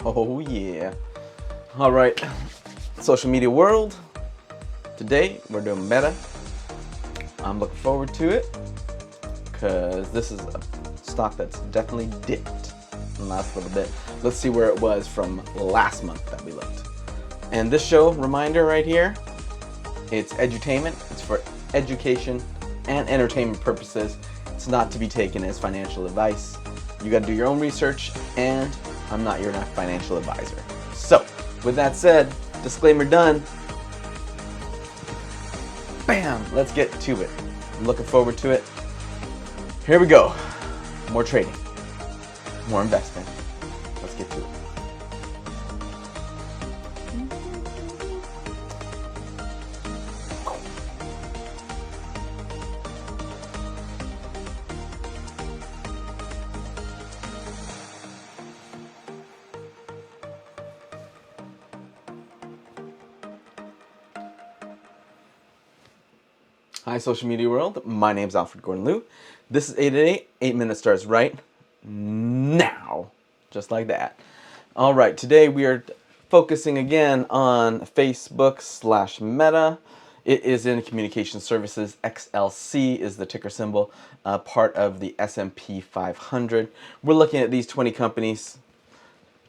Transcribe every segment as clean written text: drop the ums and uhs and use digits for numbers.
Oh yeah. All right, social media world. Today we're doing Meta. I'm looking forward to it because this is a stock that's definitely dipped in the last little bit. Let's see where it was from last month that we looked. And this show, reminder right here, it's edutainment. It's for education and entertainment purposes. It's not to be taken as financial advice. You got to do your own research, and I'm not your financial advisor. So, with that said, disclaimer done. Bam! Let's get to it. I'm looking forward to it. Here we go. More trading, more investing. Let's get to it. Hi, social media world. My name's Alfred Gordon-Liu. This is 8 at 8. 8 minutes starts right now. Just like that. All right, today we are focusing again on Facebook/Meta. It is in communication services. XLC is the ticker symbol, part of the S&P 500. We're looking at these 20 companies,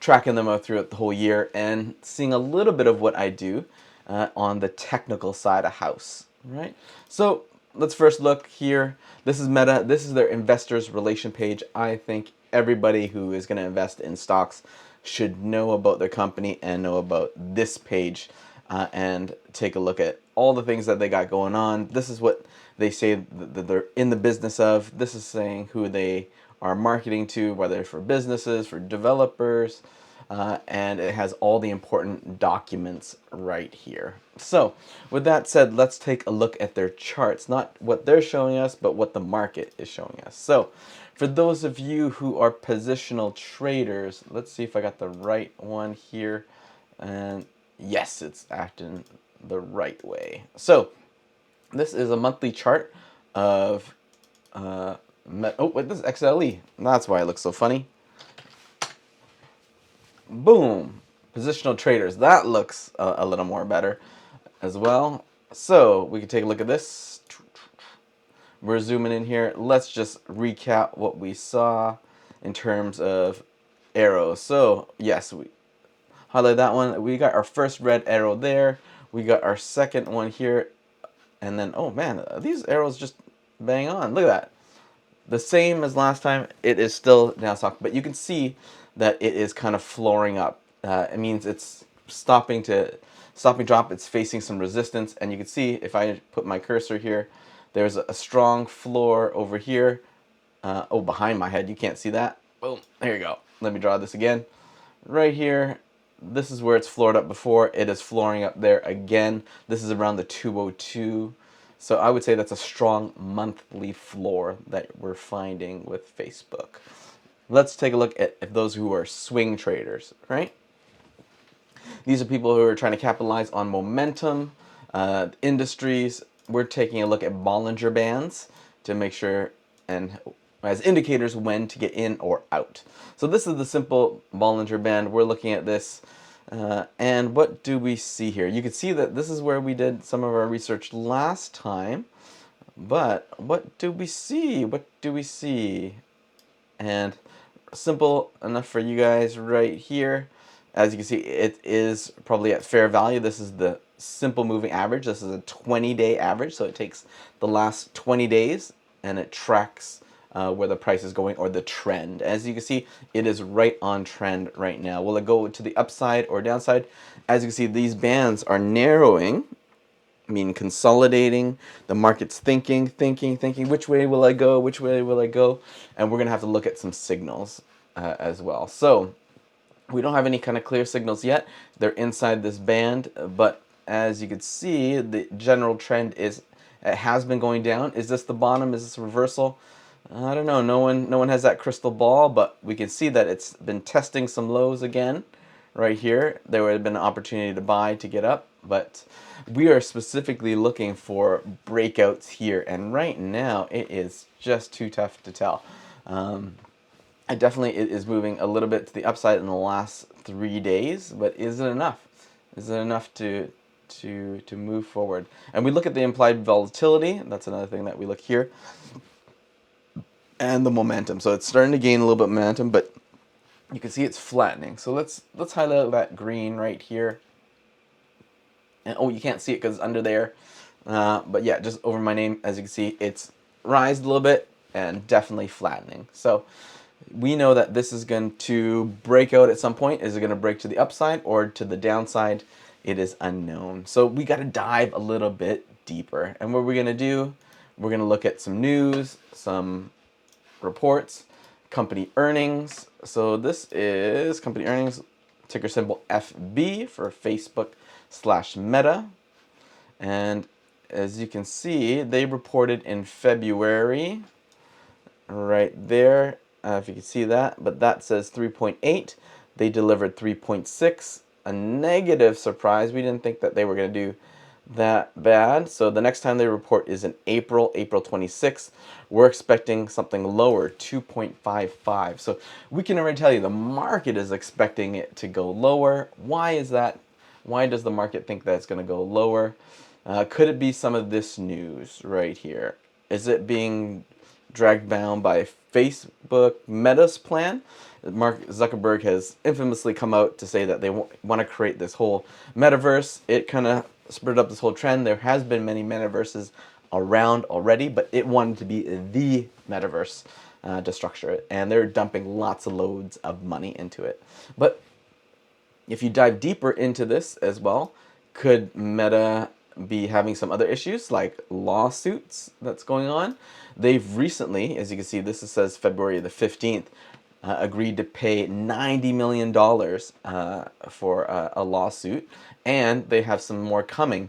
tracking them out throughout the whole year, and seeing a little bit of what I do on the technical side of house. Right? So let's first look here. This is Meta. This is their investors relation page. I think everybody who is going to invest in stocks should know about their company and know about this page and take a look at all the things that they got going on. This is what they say that they're in the business of. This is saying who they are marketing to, whether it's for businesses, for developers, and it has all the important documents right here. So with that said, let's take a look at their charts. Not what they're showing us, but what the market is showing us. So for those of you who are positional traders, let's see if I got the right one here. And yes, it's acting the right way. So this is a monthly chart of, oh wait, this is XLE. That's why it looks so funny. Boom. Positional traders. That looks a little more better as well. So we can take a look at this. We're zooming in here. Let's just recap what we saw in terms of arrows. So yes, we highlight that one. We got our first red arrow there. We got our second one here. And then, oh man, these arrows just bang on. Look at that. The same as last time. It is still down stock, but you can see that it is kind of flooring up. It means it's stopping drop. It's facing some resistance, and you can see if I put my cursor here, there's a strong floor over here. Oh, behind my head, you can't see that. Boom, there you go. Let me draw this again. Right here, this is where it's floored up before. It is flooring up there again. This is around the 202. So I would say that's a strong monthly floor that we're finding with Facebook. Let's take a look at those who are swing traders, right? These are people who are trying to capitalize on momentum, industries. We're taking a look at Bollinger Bands to make sure and as indicators when to get in or out. So this is the simple Bollinger Band. We're looking at this. And what do we see here? You can see that this is where we did some of our research last time. But what do we see? What do we see? And simple enough for you guys right here. As you can see, it is probably at fair value. This is the simple moving average. This is a 20-day average. So it takes the last 20 days and it tracks where the price is going or the trend. As you can see, it is right on trend right now. Will it go to the upside or downside? As you can see, these bands are narrowing, meaning consolidating. The market's thinking, which way will I go? Which way will I go? And we're going to have to look at some signals as well. So we don't have any kind of clear signals yet. They're inside this band, but as you can see, the general trend is it has been going down. Is this the bottom? Is this a reversal? I don't know. No one has that crystal ball, but we can see that it's been testing some lows again. Right here, there would have been an opportunity to buy to get up, but we are specifically looking for breakouts here, and right now it is just too tough to tell. it definitely is moving a little bit to the upside in the last 3 days, but is it enough? Is it enough to move forward? And we look at the implied volatility. That's another thing that we look here, and the momentum. So it's starting to gain a little bit of momentum, but you can see it's flattening. So let's highlight that green right here. And oh, you can't see it because it's under there. But yeah, just over my name, as you can see, it's rised a little bit and definitely flattening. So we know that this is going to break out at some point. Is it going to break to the upside or to the downside? It is unknown. So we got to dive a little bit deeper. And what we're going to do, we're going to look at some news, some reports, company earnings. So this is company earnings, ticker symbol FB for Facebook/Meta. And as you can see, they reported in February, right there, if you can see that, but that says 3.8. They delivered 3.6, a negative surprise. We didn't think that they were going to do that bad. So the next time they report is in April 26th. We're expecting something lower, 2.55. So we can already tell you the market is expecting it to go lower. Why is that? Why does the market think that it's going to go lower? Could it be some of this news right here? Is it being dragged down by Facebook Meta's plan? Mark Zuckerberg has infamously come out to say that they want to create this whole metaverse. It kind of spurred up this whole trend. There has been many metaverses around already, but it wanted to be the metaverse to structure it, and they're dumping lots of loads of money into it. But if you dive deeper into this as well, could Meta be having some other issues like lawsuits that's going on? They've recently, as you can see, this says February the 15th, agreed to pay $90 million for a lawsuit, and they have some more coming.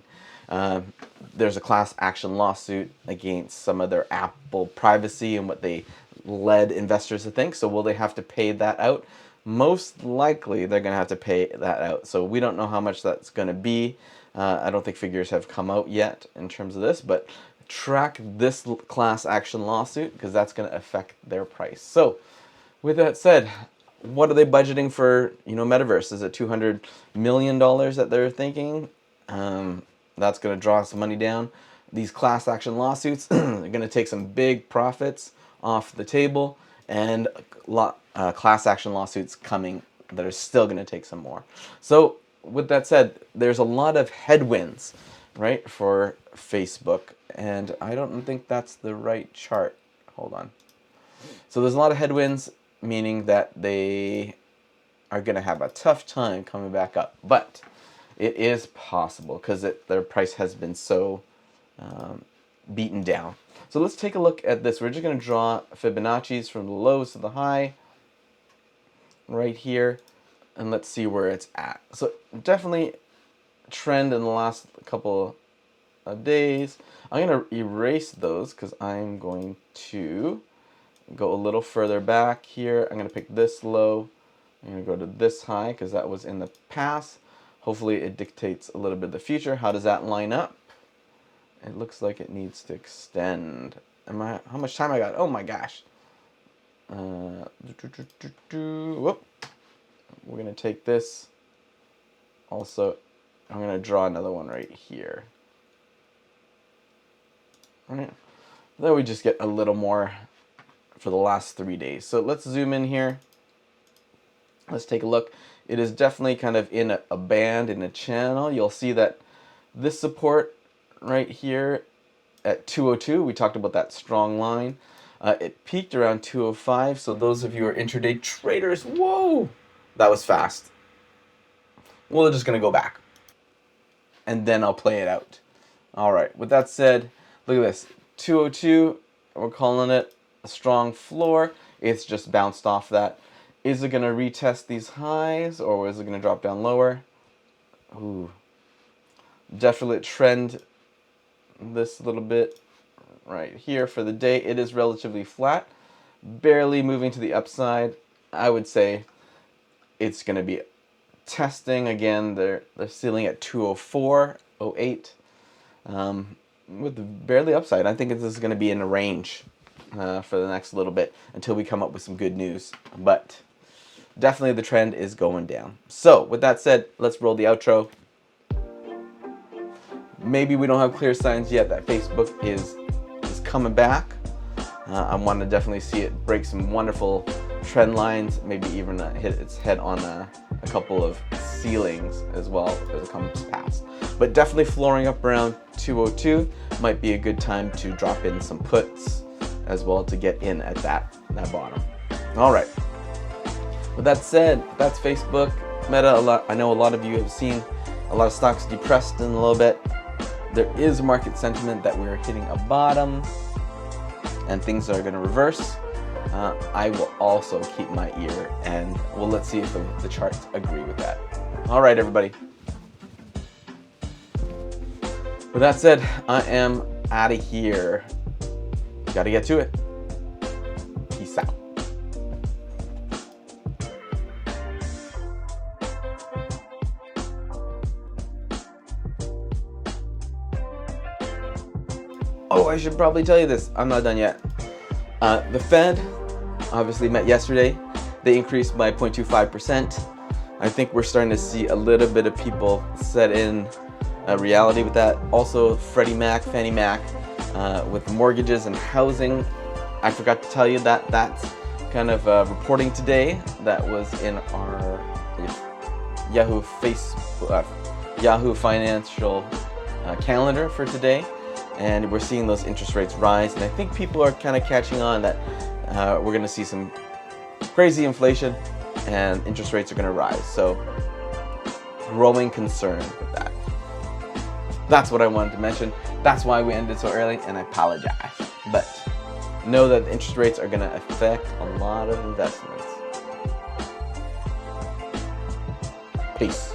There's a class action lawsuit against some of their Apple privacy and what they led investors to think. So will they have to pay that out? Most likely they're going to have to pay that out. So we don't know how much that's going to be. I don't think figures have come out yet in terms of this, but track this class action lawsuit because that's going to affect their price. So with that said, what are they budgeting for, metaverse? Is it $200 million that they're thinking? That's going to draw some money down. These class action lawsuits are going to take some big profits off the table, and class action lawsuits coming that are still going to take some more. So with that said, there's a lot of headwinds, right, for Facebook, and I don't think that's the right chart. Hold on. So there's a lot of headwinds, meaning that they are going to have a tough time coming back up. But it is possible because their price has been so beaten down. So let's take a look at this. We're just going to draw Fibonacci's from the lows to the high right here, and let's see where it's at. So definitely trend in the last couple of days. I'm going to erase those because I'm going to go a little further back here. I'm going to pick this low. I'm going to go to this high because that was in the past. Hopefully it dictates a little bit of the future. How does that line up? It looks like it needs to extend. How much time I got? Oh my gosh. Whoop. We're going to take this. Also, I'm going to draw another one right here. All right. Then we just get a little more for the last 3 days. So let's zoom in here. Let's take a look. It is definitely kind of in a band, in a channel. You'll see that this support right here at 202, we talked about that strong line. It peaked around 205. So those of you who are intraday traders, whoa, that was fast. We're just going to go back, and then I'll play it out. All right, with that said, look at this. 202, we're calling it a strong floor. It's just bounced off that. Is it going to retest these highs, or is it going to drop down lower? Ooh. Definitely trend this little bit right here for the day. It is relatively flat, barely moving to the upside. I would say it's going to be testing again. They're ceiling at 204.08 with barely upside. I think this is going to be in a range. for the next little bit until we come up with some good news. But definitely the trend is going down. So with that said, let's roll the outro. Maybe we don't have clear signs yet that Facebook is coming back. I want to definitely see it break some wonderful trend lines, maybe even hit its head on a couple of ceilings as well as it comes past. But definitely flooring up around 202 might be a good time to drop in some puts as well to get in at that bottom. All right. With that said, that's Facebook. Meta, I know a lot of you have seen a lot of stocks depressed in a little bit. There is market sentiment that we're hitting a bottom and things are going to reverse. I will also keep my ear, and let's see if the charts agree with that. All right, everybody. With that said, I am out of here. Got to get to it. Peace out. Oh, I should probably tell you this. I'm not done yet. The Fed obviously met yesterday. They increased by 0.25%. I think we're starting to see a little bit of people set in reality with that. Also, Freddie Mac, Fannie Mac, with mortgages and housing. I forgot to tell you that that's kind of reporting today. That was in our Yahoo financial calendar for today. And we're seeing those interest rates rise, and I think people are kind of catching on that we're going to see some crazy inflation and interest rates are going to rise. So growing concern with that. That's what I wanted to mention. That's why we ended so early, and I apologize. But know that the interest rates are going to affect a lot of investments. Peace.